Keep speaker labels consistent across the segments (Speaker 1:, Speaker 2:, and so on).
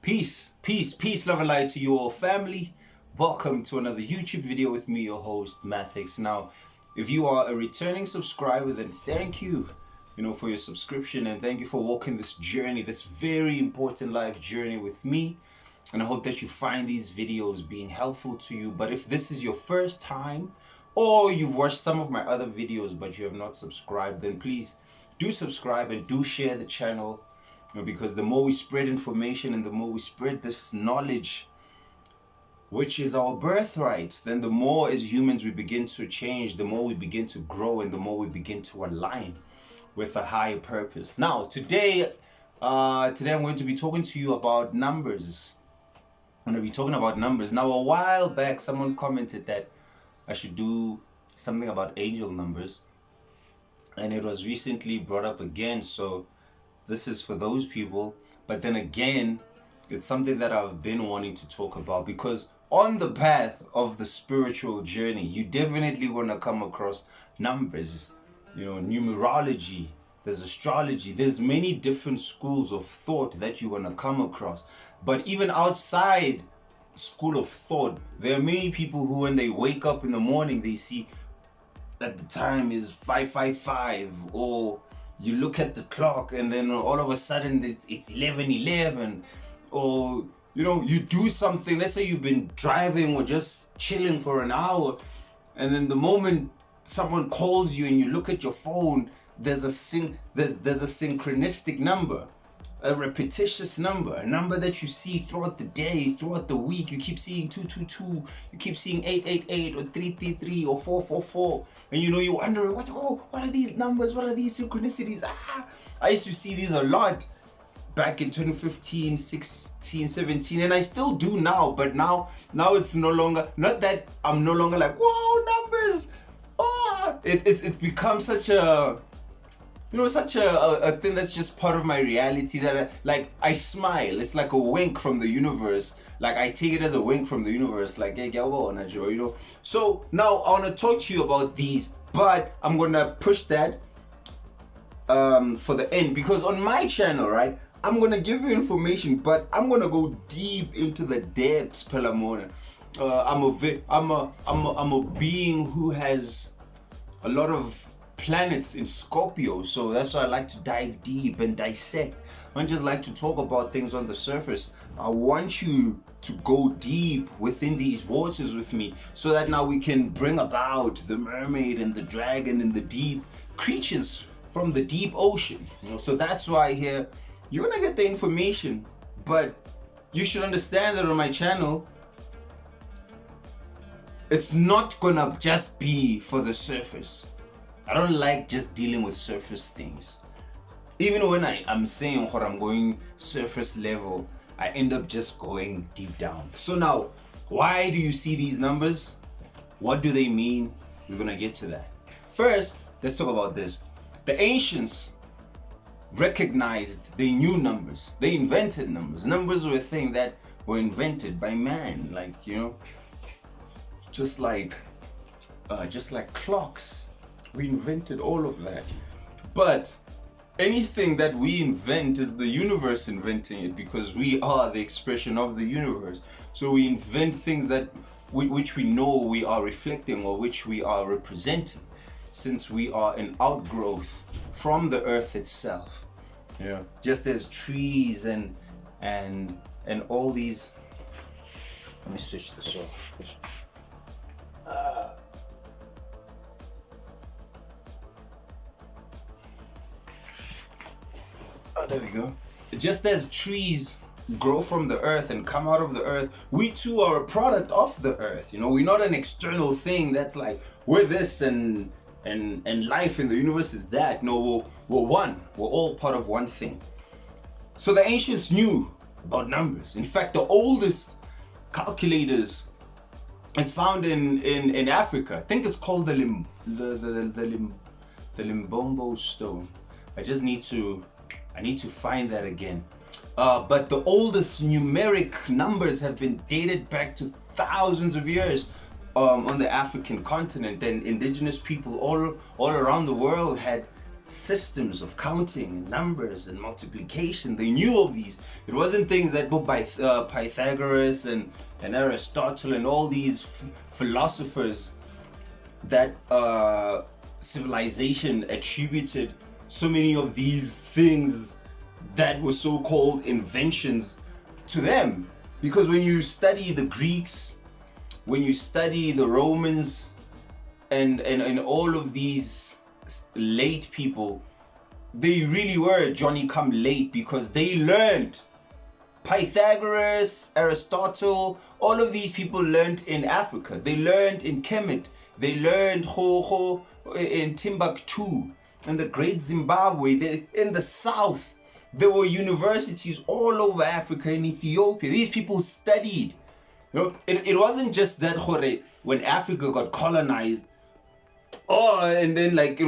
Speaker 1: Peace, love and light to you all, family. Welcome to another YouTube video with me, your host, Mathics. Now, if you are a returning subscriber, then thank you, for your subscription, and thank you for walking this journey, this very important life journey with me. And I hope that you find these videos being helpful to you. But if this is your first time, or you've watched some of my other videos but you have not subscribed, then please do subscribe and do share the channel. Because the more we spread information and the more we spread this knowledge, which is our birthright, then the more as humans we begin to change, the more we begin to grow, and the more we begin to align with a higher purpose. Now, today I'm going to be talking to you about numbers. I'm going to be talking about numbers. Now, a while back, someone commented that I should do something about angel numbers, and it was recently brought up again. So this is for those people, but then again, it's something that I've been wanting to talk about, because on the path of the spiritual journey, you definitely want to come across numbers, numerology, there's astrology, there's many different schools of thought that you want to come across. But even outside school of thought, there are many people who, when they wake up in the morning, they see that the time is 5:55, or you look at the clock and then all of a sudden it's 11:11, or you do something. Let's say you've been driving or just chilling for an hour, and then the moment someone calls you and you look at your phone, there's a synchronistic number, a repetitious number, a number that you see throughout the day, throughout the week. You keep seeing 222, you keep seeing 888 or 333 or 444, and you're wondering, what are these numbers? What are these synchronicities? I used to see these a lot back in 2015, 16, 17, and I still do now, but now it's no longer, not that I'm no longer like, whoa, numbers. It's become such a such a thing that's just part of my reality, that I smile. It's like a wink from the universe. Like, I take it as a wink from the universe. Like, hey, So now I want to talk to you about these, but I'm gonna push that for the end, because on my channel, right, I'm gonna give you information, but I'm gonna go deep into the depths, Pelamona. I'm a being who has a lot of planets in Scorpio, so that's why I like to dive deep and dissect. I don't just like to talk about things on the surface. I want you to go deep within these waters with me, so that now we can bring about the mermaid and the dragon and the deep creatures from the deep ocean. So that's why here you're gonna get the information, but you should understand that on my channel, it's not gonna just be for the surface. I don't like just dealing with surface things. Even when I'm saying what I'm going surface level, I end up just going deep down. So now, why do you see these numbers? What do they mean? We're gonna get to that. First, let's talk about this. The ancients recognized, they knew numbers. They invented numbers. Numbers were a thing that were invented by man, just like clocks. We invented all of that. But anything that we invent is the universe inventing it, because we are the expression of the universe. So we invent things that which we know we are reflecting, or which we are representing, since we are an outgrowth from the earth itself. Just as trees and all these. Let me switch this off. There we go. Just as trees grow from the earth and come out of the earth, we too are a product of the earth. We're not an external thing that's like, we're this and life in the universe is that. No, we're one. We're all part of one thing. So the ancients knew about numbers. In fact, the oldest calculators is found in Africa. I think it's called the Limbombo stone. I need to find that again. But the oldest numeric numbers have been dated back to thousands of years on the African continent, and indigenous people all around the world had systems of counting and numbers and multiplication. They knew all these. It wasn't things that were by Pythagoras and Aristotle and all these philosophers that civilization attributed so many of these things that were so-called inventions to them. Because when you study the Greeks, when you study the Romans, and all of these late people, they really were Johnny come late, because they learned Pythagoras, Aristotle, all of these people learned in Africa. They learned in Kemet, they learned in Timbuktu, in the Great Zimbabwe, in the South. There were universities all over Africa, in Ethiopia. These people studied. You know, it wasn't just that when Africa got colonized, and then it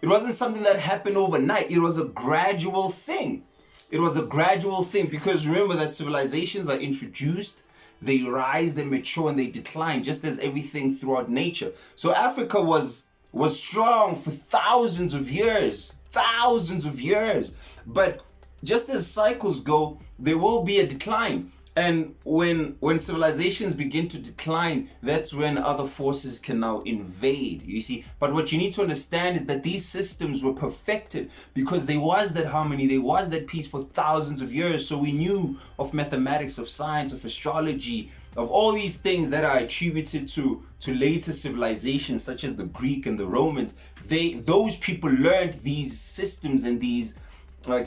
Speaker 1: wasn't something that happened overnight. It was a gradual thing. It was a gradual thing, because remember that civilizations are introduced, they rise, they mature, and they decline, just as everything throughout nature. So Africa was strong for thousands of years. But just as cycles go, there will be a decline. And when civilizations begin to decline, that's when other forces can now invade, you see. But what you need to understand is that these systems were perfected because there was that harmony, there was that peace for thousands of years. So we knew of mathematics, of science, of astrology, of all these things that are attributed to later civilizations such as the Greek and the Romans. Those people learned these systems and these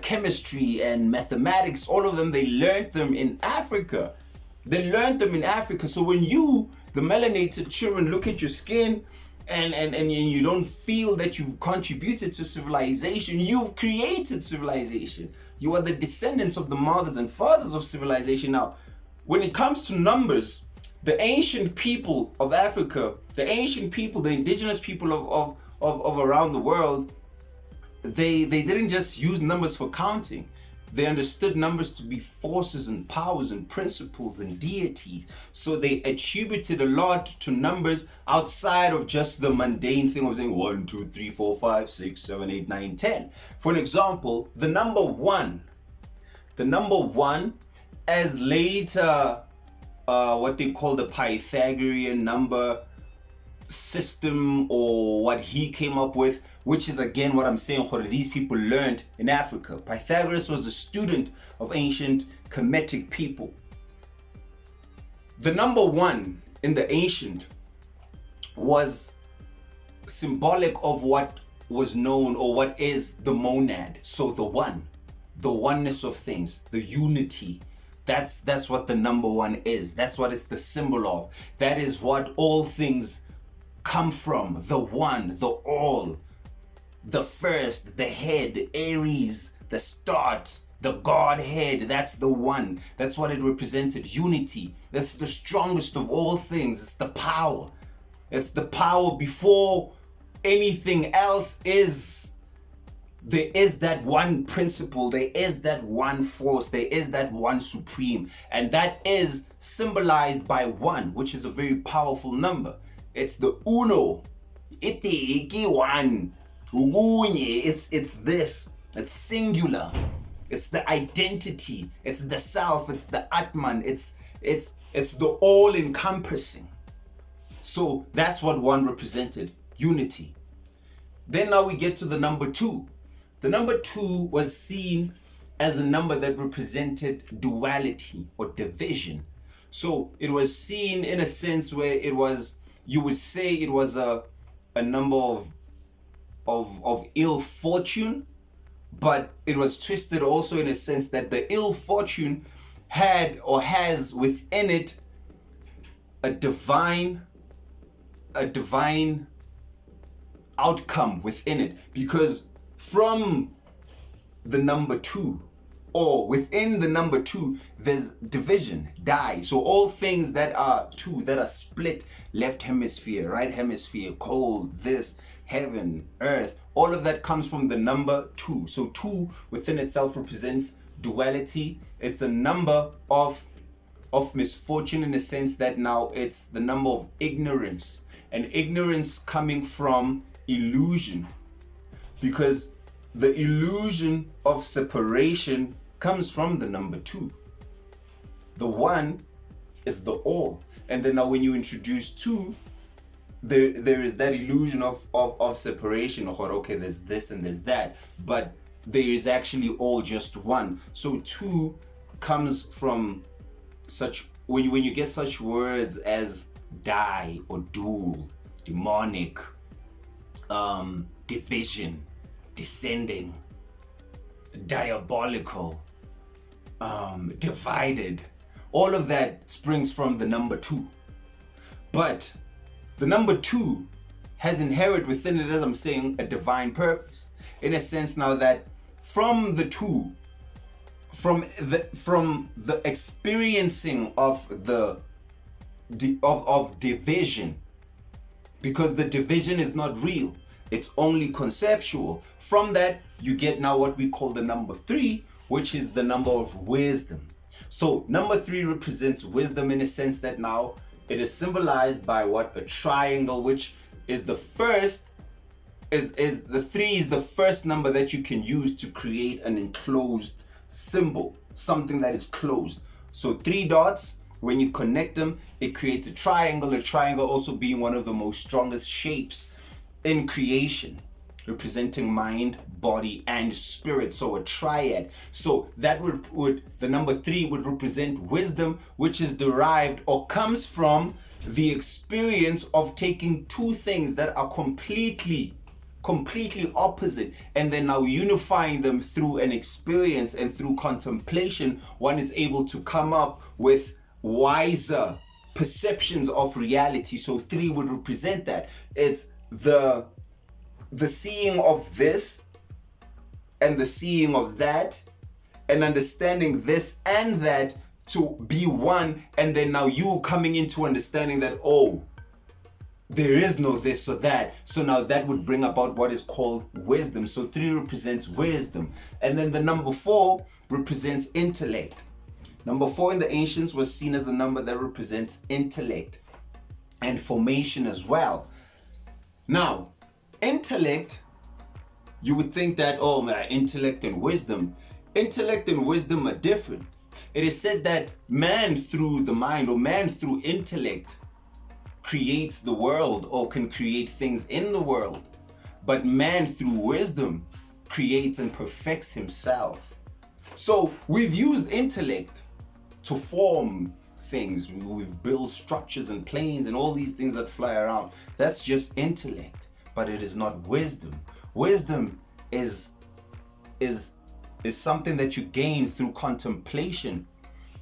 Speaker 1: chemistry and mathematics, all of them, they learned them in Africa. So when you, the melanated children, look at your skin and you don't feel that you've contributed to civilization, you've created civilization. You are the descendants of the mothers and fathers of civilization. Now, when it comes to numbers, the ancient people of Africa, the indigenous people of around the world, they didn't just use numbers for counting. They understood numbers to be forces and powers and principles and deities. So they attributed a lot to numbers outside of just the mundane thing of saying 1, 2, 3, 4, 5, 6, 7, 8, 9, 10. For an example, the number one, as later what they call the Pythagorean number system, or what he came up with, which is again what I'm saying, these people learned in Africa. Pythagoras was a student of ancient Kemetic people. The number one in the ancient was symbolic of what was known, or what is the monad. So the one, the oneness of things, the unity. That's what the number one is. That's what it's the symbol of. That is what all things come from. The one, the all, the first, the head, Aries, the start, the Godhead. That's the one. That's what it represented. Unity. That's the strongest of all things. It's the power. It's the power before anything else is. There is that one principle, there is that one force, there is that one supreme, and that is symbolized by one, which is a very powerful number. It's the uno. Iti one. It's this. It's singular. It's the identity. It's the self. It's the Atman. It's the all-encompassing. So that's what one represented. Unity. Then now we get to the number two. The number two was seen as a number that represented duality or division. So it was seen in a sense where it was, you would say it was a number of ill fortune, but it was twisted also in a sense that the ill fortune had or has within it a divine outcome within it, because from the number two, or within the number two, there's division, die. So all things that are two, that are split, left hemisphere, right hemisphere, cold, this, heaven, earth, all of that comes from the number two. So two within itself represents duality. It's a number of misfortune, in the sense that now it's the number of ignorance, and ignorance coming from illusion. Because the illusion of separation comes from the number 2. The 1 is the all. And then now when you introduce 2, there is that illusion of separation, of okay, there's this and there's that, but there is actually all just 1. So 2 comes from such, when you get such words as die or dual, demonic, division, descending, diabolical, divided, all of that springs from the number 2. But the number 2 has inherent within it, as I'm saying, a divine purpose. In a sense now that from the 2, from the experiencing of division, because the division is not real, it's only conceptual. From that, you get now what we call the number 3, which is the number of wisdom. So number 3 represents wisdom in a sense that now it is symbolized by what? A triangle, which is the first, is the 3 is the first number that you can use to create an enclosed symbol, something that is closed. So 3 dots, when you connect them, it creates a triangle also being one of the most strongest shapes in creation, representing mind, body, and spirit. So a triad. So that would the number 3 would represent wisdom, which is derived or comes from the experience of taking 2 things that are completely opposite, and then now unifying them through an experience and through contemplation. One is able to come up with wiser perceptions of reality. So 3 would represent that. It's the seeing of this and the seeing of that, and understanding this and that to be one, and then now you coming into understanding that, oh, there is no this or that. So now that would bring about what is called wisdom. So 3 represents wisdom. And then the number 4 represents intellect. Number 4 in the ancients was seen as a number that represents intellect and formation as well. Now, intellect, you would think that, oh man, intellect and wisdom are different. It is said that man through the mind, or man through intellect, creates the world or can create things in the world, but man through wisdom creates and perfects himself. So we've used intellect to form things. We've built structures and planes and all these things that fly around. That's just intellect, but it is not wisdom. Wisdom is something that you gain through contemplation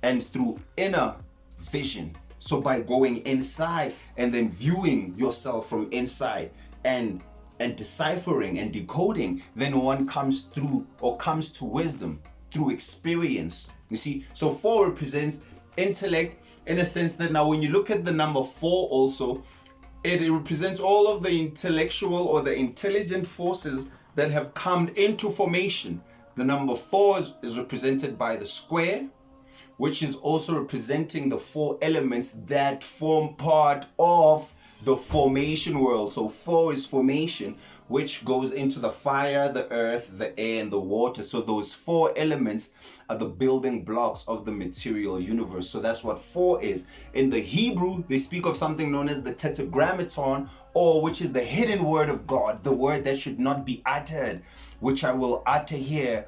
Speaker 1: and through inner vision. So by going inside and then viewing yourself from inside and deciphering and decoding, then one comes through or comes to wisdom through experience. You see, so 4 represents intellect in a sense that now when you look at the number 4 also, it represents all of the intellectual or the intelligent forces that have come into formation. The number 4 is represented by the square, which is also representing the 4 elements that form part of the formation world. So 4 is formation, which goes into the fire, the earth, the air, and the water. So those 4 elements are the building blocks of the material universe. So that's what 4 is. In the Hebrew, they speak of something known as the tetragrammaton, or which is the hidden word of God, the word that should not be uttered, which I will utter here.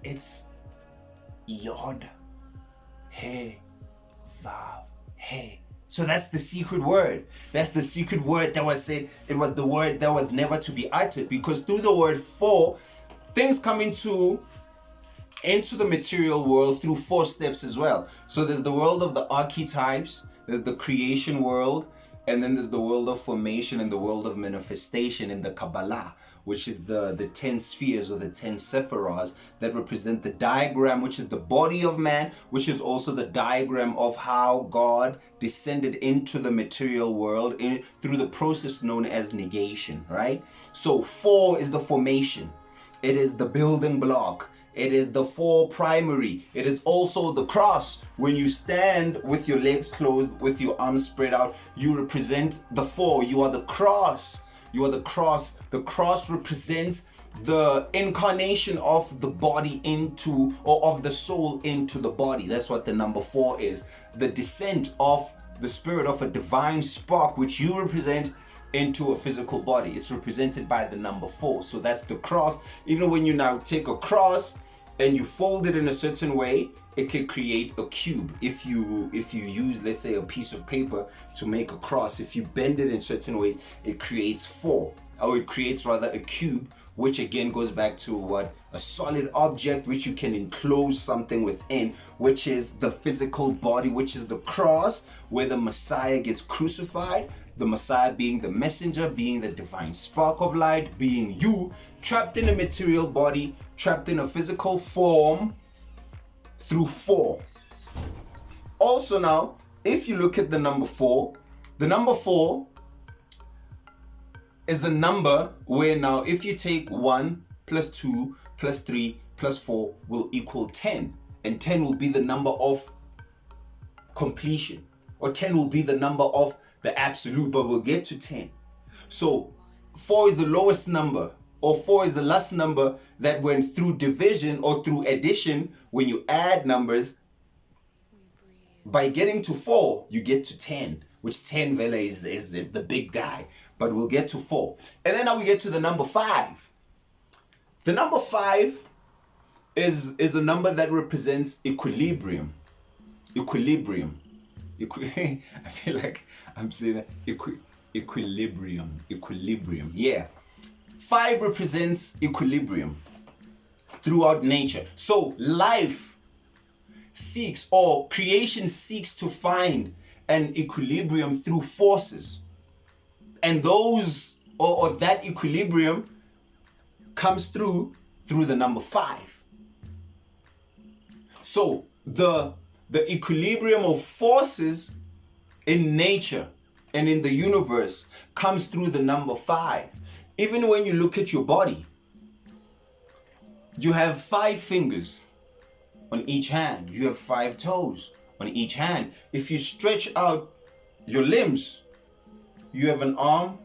Speaker 1: It's Yod, He, Vav, He. So that's the secret word. That's the secret word that was said. It was the word that was never to be uttered, because through the word 4, things come into the material world through 4 steps as well. So there's the world of the archetypes, there's the creation world, and then there's the world of formation and the world of manifestation in the Kabbalah, which is the 10 spheres or the 10 sephiros that represent the diagram, which is the body of man, which is also the diagram of how God descended into the material world through the process known as negation, right? So 4 is the formation. It is the building block. It is the 4 primary. It is also the cross. When you stand with your legs closed, with your arms spread out, you represent the 4. You are the cross. You are the cross. The cross represents the incarnation of the body into, or of the soul into the body. That's what the number 4 is. The descent of the spirit of a divine spark, which you represent, into a physical body. It's represented by the number 4. So that's the cross. Even when you now take a cross and you fold it in a certain way, it can create a cube. If you use, let's say, a piece of paper to make a cross, if you bend it in certain ways, it creates 4, or it creates rather a cube, which again goes back to what? A solid object which you can enclose something within, which is the physical body, which is the cross, where the Messiah gets crucified. The Messiah being the messenger, being the divine spark of light, being you, trapped in a material body, trapped in a physical form through 4. Also now, if you look at the number 4, the number 4 is the number where now if you take 1 plus 2 plus 3 plus 4 will equal 10. And 10 will be the number of completion. Or 10 will be the number of the absolute, but we'll get to 10. So 4 is the lowest number, or 4 is the last number that when through division or through addition, when you add numbers, by getting to 4, you get to 10, which 10 vele is the big guy, but we'll get to 4. And then now we get to the number 5. The number 5 is a number that represents equilibrium. Equilibrium. I feel like I'm saying that. Equilibrium. Yeah. 5 represents equilibrium throughout nature. So life seeks, or creation seeks to find an equilibrium through forces. And those, or that equilibrium comes through the number 5. So the equilibrium of forces in nature and in the universe comes through the number 5. Even when you look at your body, you have 5 fingers on each hand. You have 5 toes on each hand. If you stretch out your limbs, you have an arm,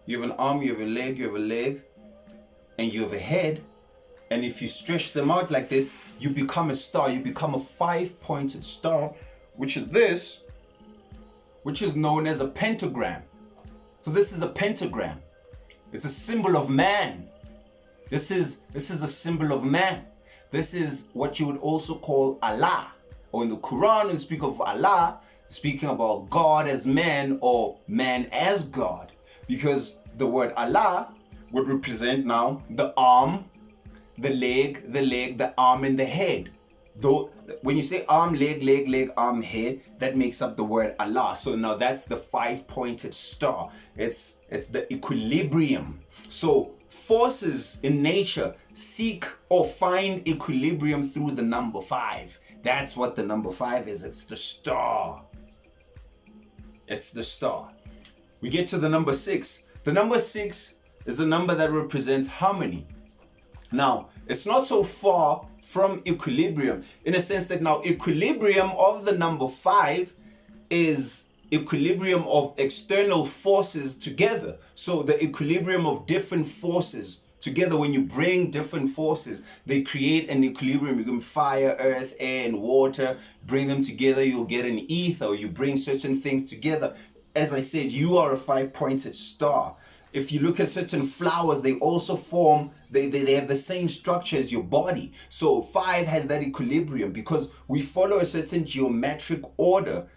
Speaker 1: you have a leg, you have a leg, and you have a head. And if you stretch them out like this, you become a star. You become a 5-pointed star, which is this, which is known as a pentagram. So this is a pentagram. It's a symbol of man. This is a symbol of man. This is what you would also call Allah. Or in the Quran, when you speak of Allah, speaking about God as man or man as God. Because the word Allah would represent now the arm, the leg, the arm, and the head. Though when you say arm, leg, arm, head, that makes up the word Allah. So now that's the 5-pointed star. It's the equilibrium. So forces in nature seek or find equilibrium through the number 5. That's what the number 5 is. It's the star. It's the star. We get to the number 6. The number 6 is a number that represents harmony. Now, it's not so far from equilibrium in a sense that now equilibrium of the number 5 is equilibrium of external forces together. So the equilibrium of different forces together, when you bring different forces, they create an equilibrium. You can fire, earth, air, and water, bring them together, you'll get an ether. You bring certain things together. As I said, you are a 5-pointed star. If you look at certain flowers, they also form, they have the same structure as your body. So 5 has that equilibrium because we follow a certain geometric order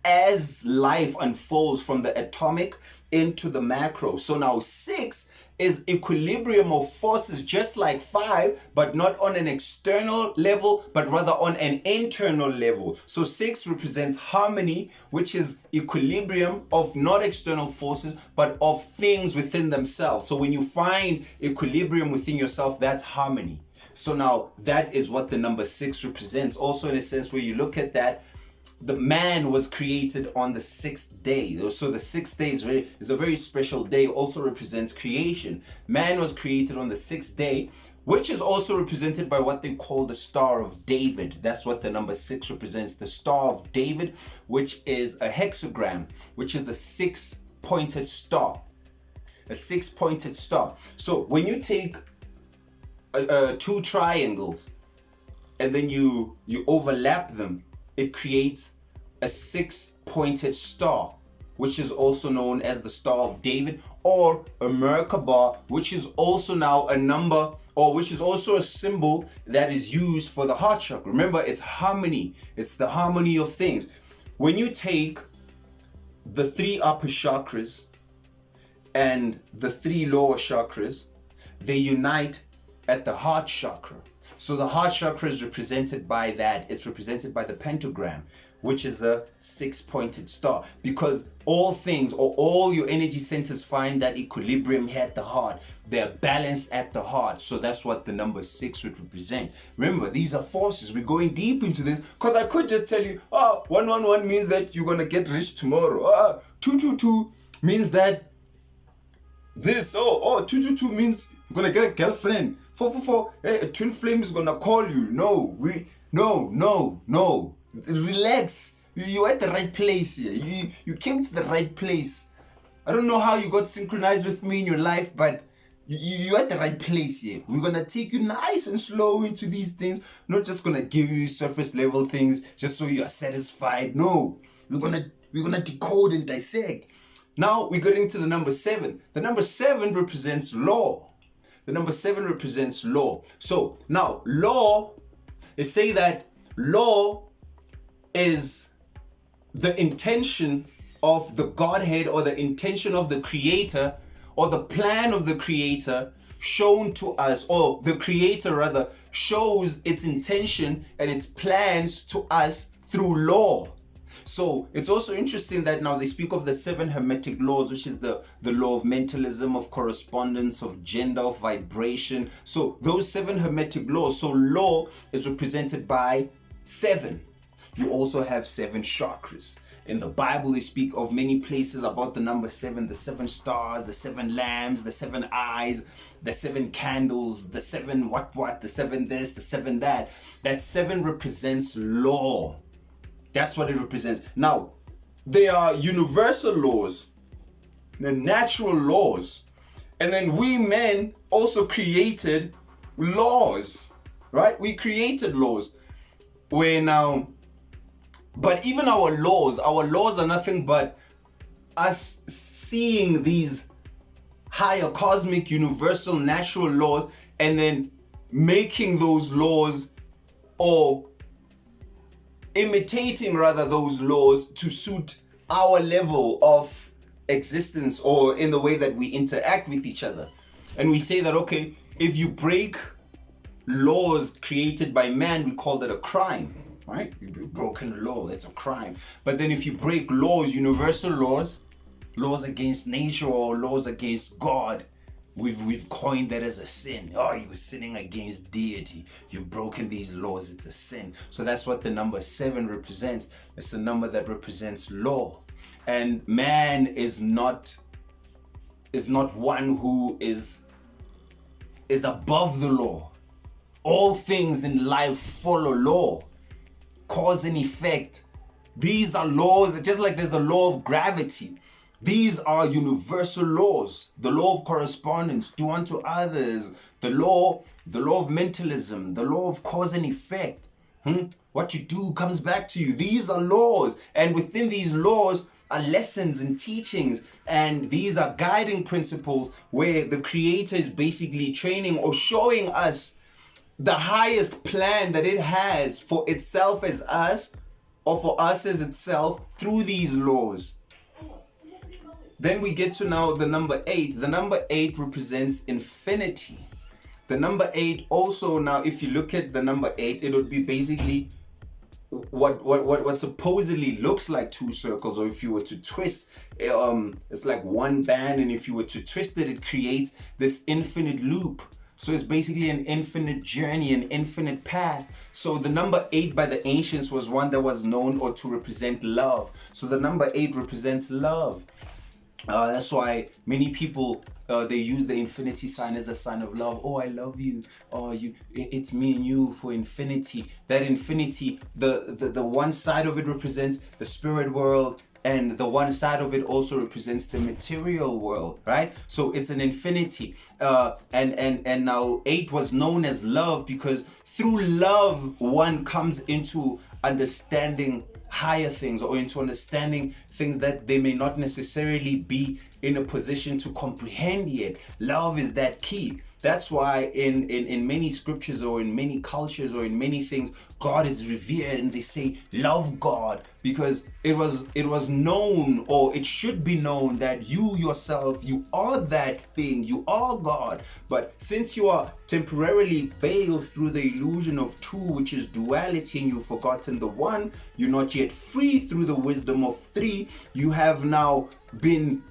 Speaker 1: as life unfolds from the atomic into the macro. So now 6 is equilibrium of forces just like 5, but not on an external level, but rather on an internal level. So 6 represents harmony, which is equilibrium of not external forces, but of things within themselves. So when you find equilibrium within yourself, that's harmony. So now that is what the number 6 represents. Also in a sense where you look at that, the man was created on the 6th day. So the 6th day is a very special day, also represents creation. Man was created on the 6th day, which is also represented by what they call the Star of David. That's what the number 6 represents, the Star of David, which is a hexagram, which is a 6-pointed star. A 6-pointed star. So when you take two triangles and then you overlap them, it creates a 6-pointed star, which is also known as the Star of David, or a Merkabah, which is also now a number, or which is also a symbol that is used for the heart chakra. Remember, it's harmony. It's the harmony of things. When you take the 3 upper chakras and the 3 lower chakras, they unite at the heart chakra. So the heart chakra is represented by that. It's represented by the pentagram, which is the 6-pointed star, because all things, or all your energy centers, find that equilibrium here at the heart. They're balanced at the heart. So that's what the number 6 would represent. Remember, these are forces. We're going deep into this, because I could just tell you, 111 means that you're gonna get rich tomorrow. 222 means that this. 222 means you're gonna get a girlfriend. 444, hey, a twin flame is gonna call you. No. Relax. You're at the right place here. You came to the right place. I don't know how you got synchronized with me in your life, but you're at the right place here. We're gonna take you nice and slow into these things. Not just gonna give you surface level things just so you are satisfied. No, we're gonna decode and dissect. Now we're getting to the number 7. The number 7 represents law. The number 7 represents law. So now law is say that law is the intention of the Godhead, or the intention of the Creator, or the plan of the Creator shown to us, or the Creator rather shows its intention and its plans to us through law. So it's also interesting that now they speak of the 7 hermetic laws, which is the law of mentalism, of correspondence, of gender, of vibration. So those 7 hermetic laws. So law is represented by 7. You also have 7 chakras. In the Bible, they speak of many places about the number 7, the 7 stars, the 7 lambs, the 7 eyes, the 7 candles, the 7 what, the 7 this, the 7 that. That 7 represents law. That's what it represents. Now, there are universal laws, the natural laws, and then we men also created laws, right? We created laws where now, but even our laws are nothing but us seeing these higher cosmic universal natural laws and then making those laws, or imitating rather those laws to suit our level of existence, or in the way that we interact with each other. And we say that, okay, if you break laws created by man, we call that a crime, right? You've broken a law, that's a crime. But then if you break laws, universal laws, laws against nature or laws against God, we've coined that as a sin. Oh, you were sinning against deity. You've broken these laws, it's a sin. So that's what the number 7 represents. It's the number that represents law. And man is not one who is above the law. All things in life follow law, cause and effect. These are laws, just like there's a law of gravity. These are universal laws. The law of correspondence, do unto others. The law of mentalism, the law of cause and effect. What you do comes back to you. These are laws. And within these laws are lessons and teachings. And these are guiding principles where the Creator is basically training or showing us the highest plan that it has for itself as us, or for us as itself, through these laws. Then we get to now the number 8. The number 8 represents infinity. The number 8 also, now if you look at the number 8, it would be basically what supposedly looks like 2 circles, or if you were to twist, it's like one band, and if you were to twist it, it creates this infinite loop. So it's basically an infinite journey, an infinite path. So the number 8 by the ancients was one that was known or to represent love. So the number 8 represents love. That's why many people, they use the infinity sign as a sign of love. Oh, I love you. Oh, it's me and you for infinity. That infinity, the one side of it represents the spirit world, and the one side of it also represents the material world, right? So it's an infinity. And now 8 was known as love because through love one comes into understanding higher things, or into understanding things that they may not necessarily be in a position to comprehend yet. Love is that key. That's why in many scriptures, or in many cultures, or in many things, God is revered and they say love God, because it was known, or it should be known, that you yourself, you are that thing, you are God. But since you are temporarily veiled through the illusion of two, which is duality, and you've forgotten the one, you're not yet free through the wisdom of three. You have now been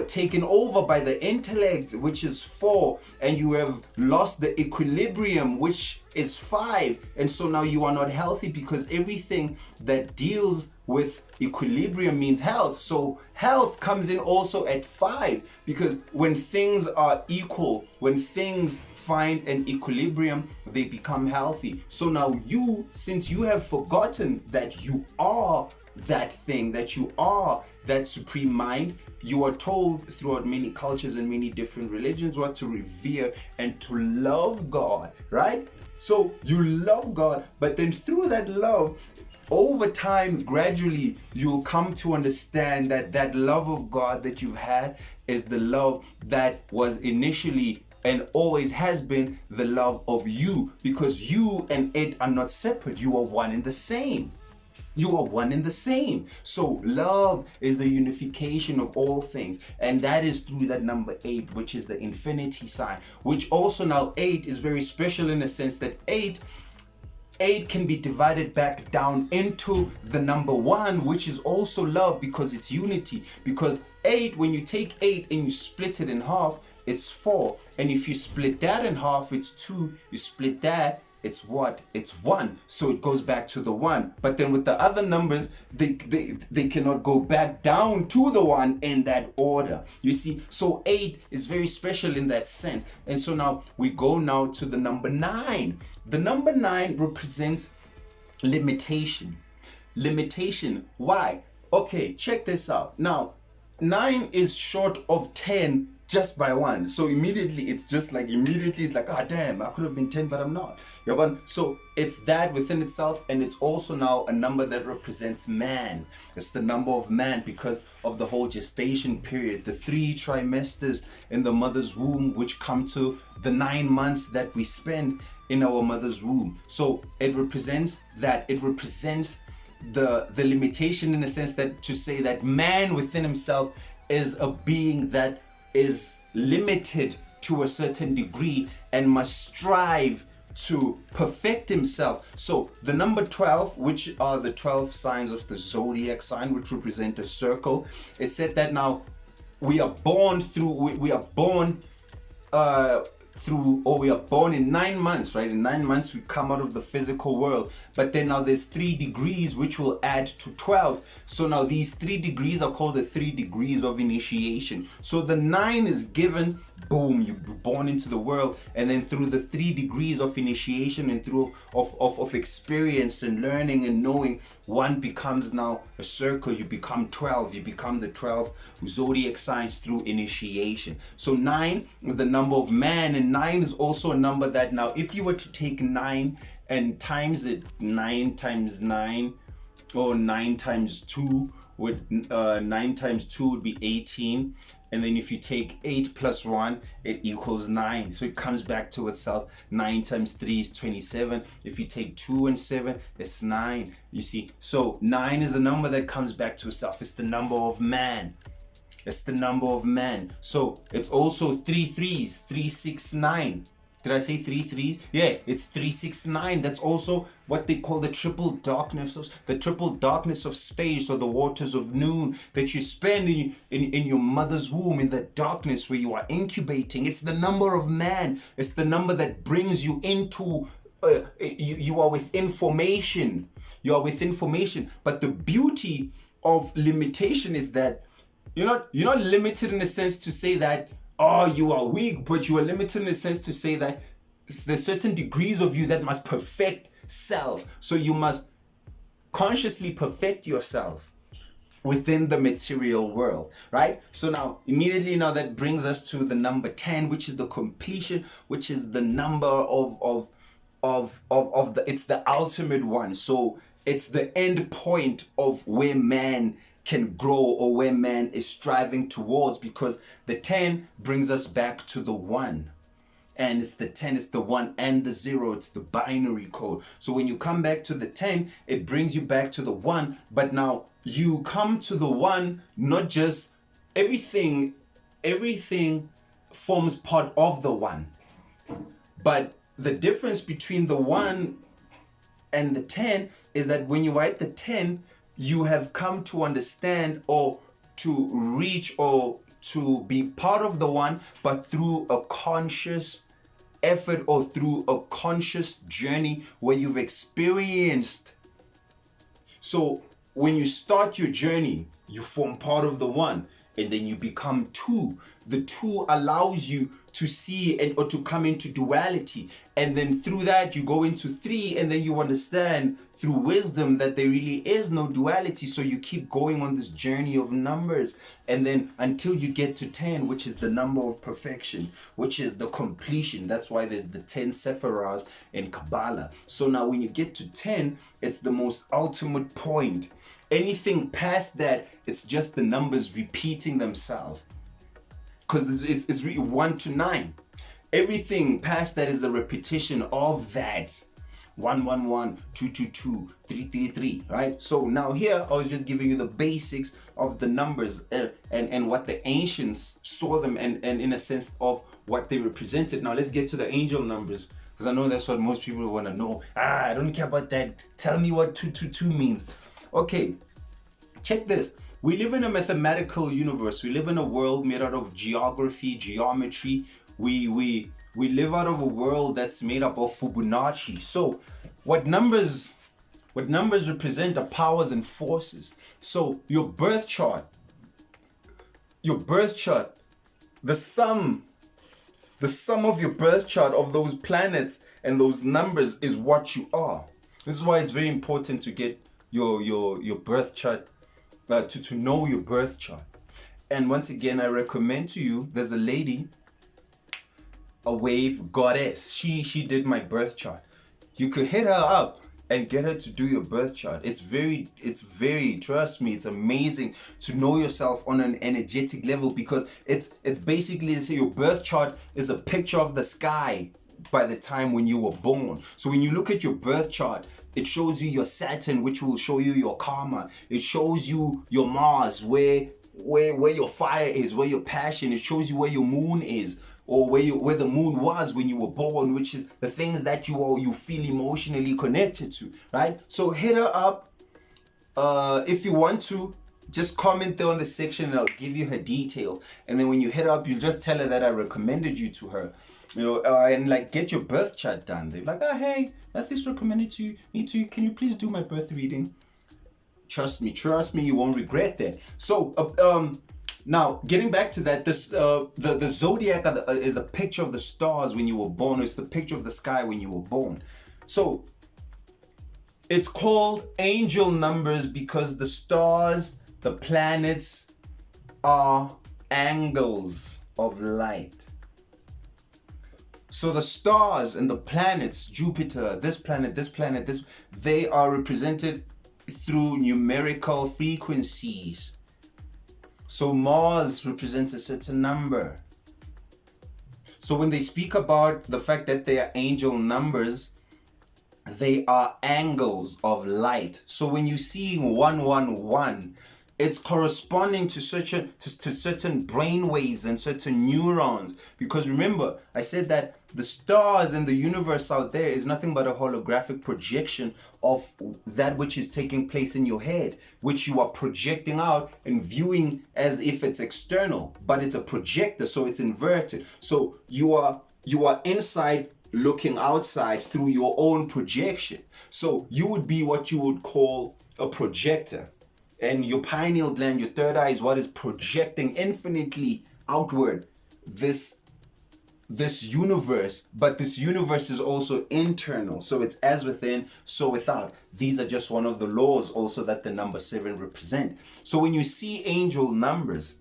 Speaker 1: taken over by the intellect, which is 4, and you have lost the equilibrium, which is 5. And so now you are not healthy, because everything that deals with equilibrium means health. So health comes in also at 5, because when things are equal, when things find an equilibrium, they become healthy. So now you, since you have forgotten that you are that thing, that you are that supreme mind, you are told throughout many cultures and many different religions what to revere and to love God, right? So you love God, but then through that love, over time, gradually, you'll come to understand that that love of God that you've had is the love that was initially and always has been the love of you, because you and it are not separate. You are one and the same. You are one and the same. So love is the unification of all things. And that is through that number 8, which is the infinity sign, which also now 8 is very special in the sense that 8 can be divided back down into the number 1, which is also love, because it's unity. Because 8, when you take 8 and you split it in half, it's 4. And if you split that in half, it's 2. You split that, it's what? It's 1. So it goes back to the 1. But then with the other numbers, they cannot go back down to the 1 in that order. You see, so 8 is very special in that sense. And so now we go now to the number 9. The number 9 represents limitation. Limitation. Why? Okay, check this out. Now, 9 is short of 10 just by 1. So immediately it's like, ah, damn, I could have been 10, but I'm not. So it's that within itself, and it's also now a number that represents man. It's the number of man because of the whole gestation period, the 3 trimesters in the mother's womb, which come to the 9 months that we spend in our mother's womb. So it represents that. It represents the limitation, in a sense that to say that man within himself is a being that is limited to a certain degree and must strive to perfect himself. So the number 12, which are the 12 signs of the zodiac sign, which represent a circle, it said that now we are born in 9 months, right? In 9 months we come out of the physical world, but then now there's 3 degrees which will add to 12. So now these 3 degrees are called the 3 degrees of initiation. So the 9 is given, boom, you're born into the world, and then through the 3 degrees of initiation and through of experience and learning and knowing, one becomes now a circle. You become 12. You become the 12 zodiac signs through initiation. So 9 is the number of man, and 9 is also a number that now, if you were to take 9 and times it, 9 times 9, or 9 times 2 would 9 times 2 would be 18, and then if you take 8 plus 1, it equals 9. So it comes back to itself. 9 times 3 is 27. If you take 2 and 7, it's 9. You see, so 9 is a number that comes back to itself. It's the number of man. It's the number of man. So it's also 3 threes, 3, 6, 9. Did I say 3 threes? Yeah, it's 3, 6, 9. That's also what they call the triple darkness of space, or the waters of noon that you spend in your mother's womb, in the darkness where you are incubating. It's the number of man. It's the number that brings you into you are with information. You are with information. But the beauty of limitation is that you're not limited in a sense to say that, oh, you are weak, but you are limited in a sense to say that there's certain degrees of you that must perfect self. So you must consciously perfect yourself. within the material world, right? So now immediately now that brings us to the number 10, which is the completion, which is the number of the, it's the ultimate one. So it's the end point of where man can grow, or where man is striving towards, because the 10 brings us back to the one. And it's the 10, it's the 1 and the 0, it's the binary code. So when you come back to the 10, it brings you back to the 1, but now you come to the 1, not just everything forms part of the 1. But the difference between the 1 and the 10 is that when you write the 10, you have come to understand, or to reach, or to be part of the 1, but through a conscious effort, or through a conscious journey where you've experienced. So when you start your journey, you form part of the 1, and then you become 2. The 2 allows you to see and or to come into duality, and then through that you go into 3, and then you understand through wisdom that there really is no duality. So you keep going on this journey of numbers, and then until you get to 10, which is the number of perfection, which is the completion. That's why there's the 10 sephiras in Kabbalah. So now when you get to 10, it's the most ultimate point. Anything past that, it's just the numbers repeating themselves, because it's really 1 to 9. Everything past that is the repetition of that. 1, 1, 1, 2, 2, 2, 3, 3, 3, right? So now here, I was just giving you the basics of the numbers, and what the ancients saw them, and in a sense of what they represented. Now let's get to the angel numbers, because I know that's what most people want to know. I don't care about that. Tell me what 222 means. Okay, check this. We live in a mathematical universe. We live in a world made out of geography, geometry. We live out of a world that's made up of Fibonacci. So what numbers represent are powers and forces. So your birth chart, the sum of your birth chart of those planets and those numbers is what you are. This is why it's very important to get your birth chart, to know your birth chart. And once again, I recommend to you, there's a lady, a wave goddess. She did my birth chart. You could hit her up and get her to do your birth chart. It's very, trust me, it's amazing to know yourself on an energetic level, because it's basically, your birth chart is a picture of the sky by the time when you were born. So when you look at your birth chart, it shows you your Saturn, which will show you your karma. It shows you your Mars, where your fire is, where your passion. It shows you where your moon is, or where the moon was when you were born, which is the things that you feel emotionally connected to, right? So hit her up. If you want to, just comment there on the section, and I'll give you her details. And then when you hit her up, you just tell her that I recommended you to her. And like, get your birth chart done. They're like, hey, Mathics recommended me to you. Can you please do my birth reading? Trust me, you won't regret that. So, now getting back to that, this the zodiac is a picture of the stars when you were born. It's the picture of the sky when you were born. So it's called angel numbers because the stars, the planets, are angles of light. So the stars and the planets, Jupiter, this planet, they are represented through numerical frequencies. So Mars represents a certain number. So when they speak about the fact that they are angel numbers, they are angles of light. So when you see 111, it's corresponding to certain brain waves and certain neurons. Because remember, I said that the stars and the universe out there is nothing but a holographic projection of that which is taking place in your head, which you are projecting out and viewing as if it's external, but it's a projector, so it's inverted. So you are inside looking outside through your own projection. So you would be what you would call a projector. And your pineal gland, your third eye, is what is projecting infinitely outward this this universe, but this universe is also internal. So it's as within, so without. These are just one of the laws also that the number 7 represent. So when you see angel numbers,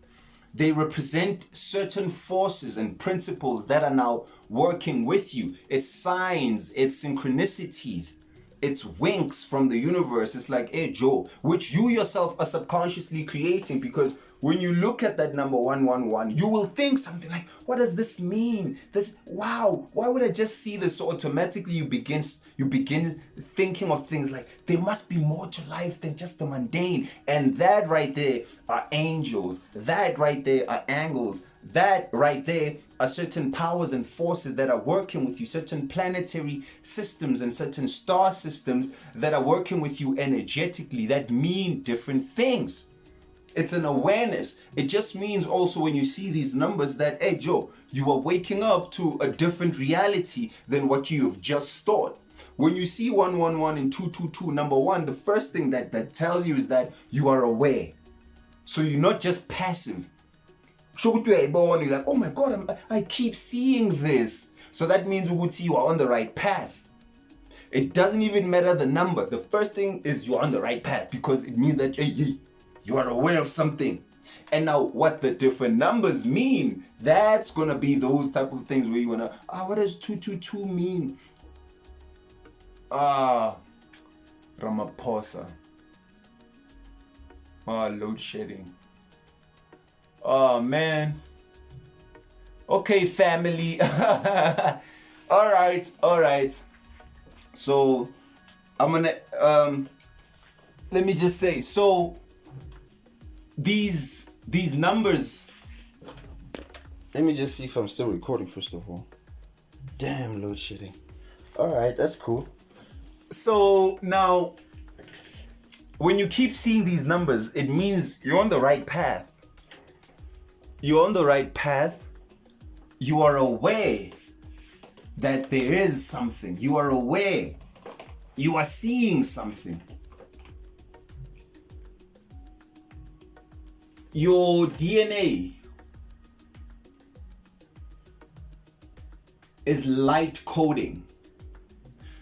Speaker 1: they represent certain forces and principles that are now working with you. It's signs, it's synchronicities, it's winks from the universe. It's like, hey Joe, which you yourself are subconsciously creating, because when you look at that number 111, you will think something like, what does this mean? This, wow, why would I just see this? So automatically you begin thinking of things like, there must be more to life than just the mundane. And that right there are angels. That right there are angels. That right there are certain powers and forces that are working with you, certain planetary systems and certain star systems that are working with you energetically, that mean different things. It's an awareness. It just means also when you see these numbers that, hey Joe, you are waking up to a different reality than what you've just thought. When you see 111 and 222, number one, the first thing that tells you is that you are aware. So you're not just passive. You're like, oh my God, I keep seeing this. So that means you are on the right path. It doesn't even matter the number. The first thing is you're on the right path, because it means that you are aware of something. And now what the different numbers mean, that's going to be those type of things where you want to, what does 222 mean? Ramaphosa. Load shedding. Oh man. Okay, family. All right. So I'm gonna let me just say, so these numbers, let me just see if I'm still recording first of all. Damn, load shedding. All right, that's cool. So now when you keep seeing these numbers, it means you're on the right path. You're on the right path. You are aware that there is something. You are aware. You are seeing something. Your DNA is light coding.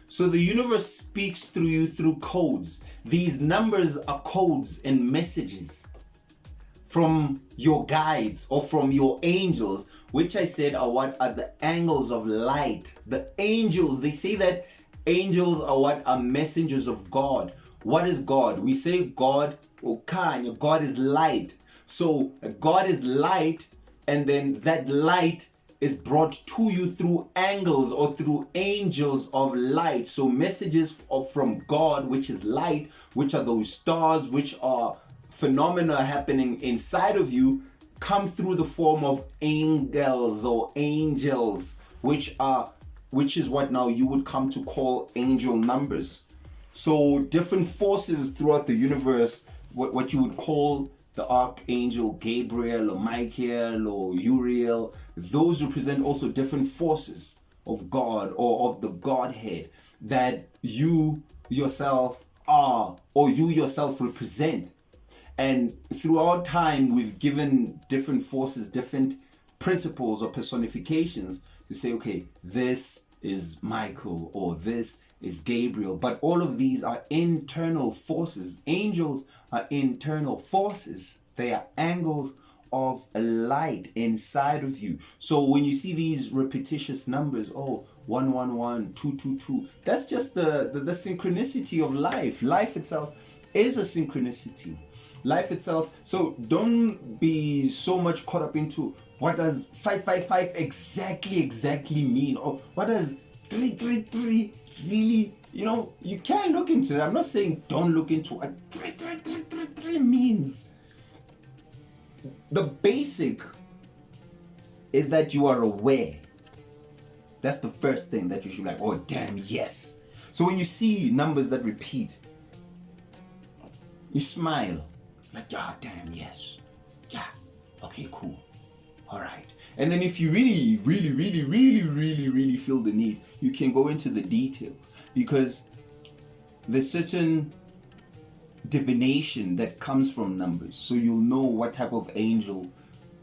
Speaker 1: So the universe speaks through you through codes. These numbers are codes and messages from your guides or from your angels, which I said are what are the angles of light. The angels, they say that angels are what are messengers of God. What is God? We say God, or Kanya, God is light. So God is light, and then that light is brought to you through angels or through angels of light. So messages from God, which is light, which are those stars, which are phenomena happening inside of you, come through the form of angels or angels, which is what now you would come to call angel numbers. So different forces throughout the universe, what you would call the archangel Gabriel or Michael or Uriel, those represent also different forces of God or of the Godhead that you yourself are or you yourself represent. And throughout time, we've given different forces, different principles or personifications to say, okay, this is Michael or this is Gabriel. But all of these are internal forces. Angels are internal forces. They are angles of light inside of you. So when you see these repetitious numbers, 111, 222, that's just the synchronicity of life. Life itself is a synchronicity. Life itself. So don't be so much caught up into what does 555 exactly mean, or what does 333 really, you can look into it. I'm not saying don't look into what 333 means. The basic is that you are aware. That's the first thing that you should be like, oh damn, yes. So when you see numbers that repeat, you smile. Like, yeah, damn, yes. Yeah, okay, cool. All right. And then if you really feel the need, you can go into the details, because there's certain divination that comes from numbers. So you'll know what type of angel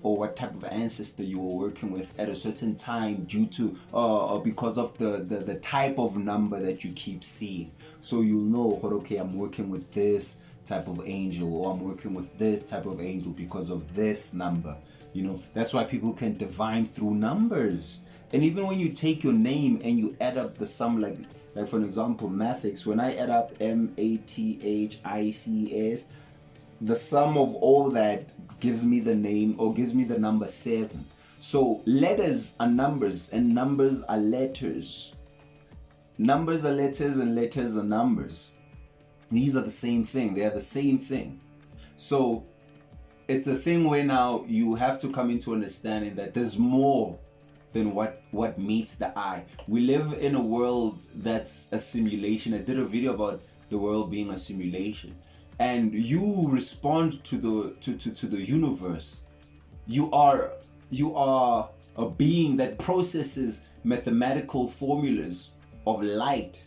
Speaker 1: or what type of ancestor you were working with at a certain time due to or because of the type of number that you keep seeing. So you'll know, okay, I'm working with this type of angel, or I'm working with this type of angel because of this number. You know, that's why people can divine through numbers. And even when you take your name and you add up the sum, like for an example, Mathics, when I add up Mathics, the sum of all that gives me the name, or gives me the number 7. So letters are numbers, and numbers are letters. Numbers are letters, and letters are numbers. These are the same thing. They are the same thing. So it's a thing where now you have to come into understanding that there's more than what meets the eye. We live in a world that's a simulation. I did a video about the world being a simulation, and you respond to the universe. You are a being that processes mathematical formulas of light.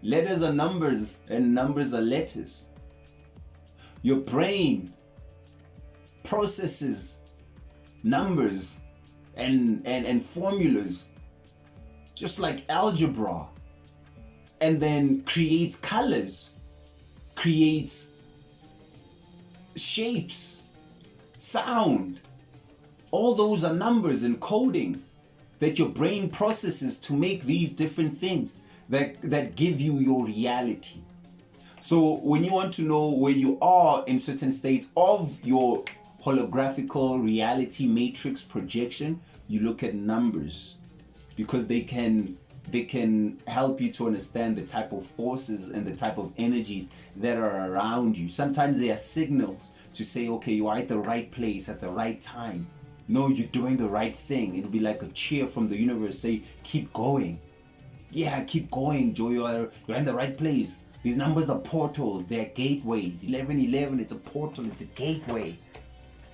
Speaker 1: Letters are numbers, and numbers are letters. Your brain processes numbers and formulas just like algebra, and then creates colors, creates shapes, sound. All those are numbers and coding that your brain processes to make these different things that give you your reality. So when you want to know where you are in certain states of your holographical reality matrix projection, you look at numbers, because they can help you to understand the type of forces and the type of energies that are around you. Sometimes they are signals to say, okay, you are at the right place at the right time. No, you're doing the right thing. It'll be like a cheer from the universe, say, keep going. Yeah, keep going, Joe. You're in the right place. These numbers are portals. They're gateways. 1111, it's a portal. It's a gateway.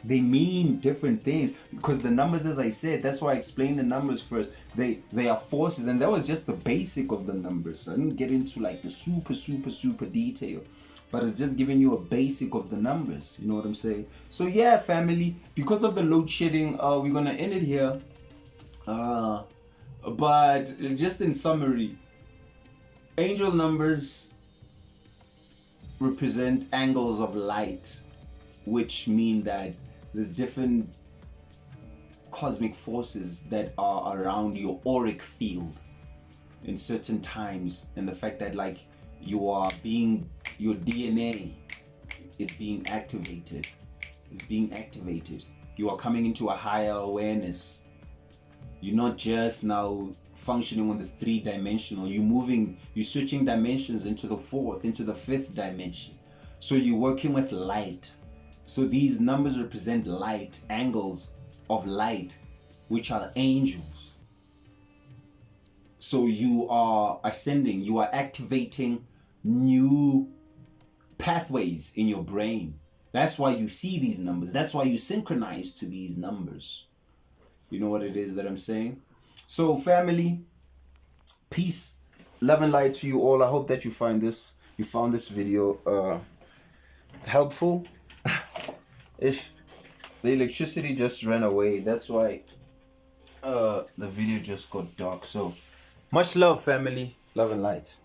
Speaker 1: They mean different things, because the numbers, as I said, that's why I explained the numbers first. They are forces, and that was just the basic of the numbers. I didn't get into like the super detail, but it's just giving you a basic of the numbers. You know what I'm saying? So yeah, family, because of the load shedding, we're gonna end it here. But just in summary, angel numbers represent angles of light, which mean that there's different cosmic forces that are around your auric field in certain times, and the fact that like your DNA is being activated. You are coming into a higher awareness. You're not just now functioning on the 3-dimensional. You're switching dimensions into the 4th, into the 5th dimension. So you're working with light. So these numbers represent light, angles of light, which are angels. So you are ascending, you are activating new pathways in your brain. That's why you see these numbers. That's why you synchronize to these numbers. You know what it is that I'm saying? So family, peace, love and light to you all. I hope that you found this video helpful. The electricity just ran away. That's why the video just got dark. So much love, family. Love and light.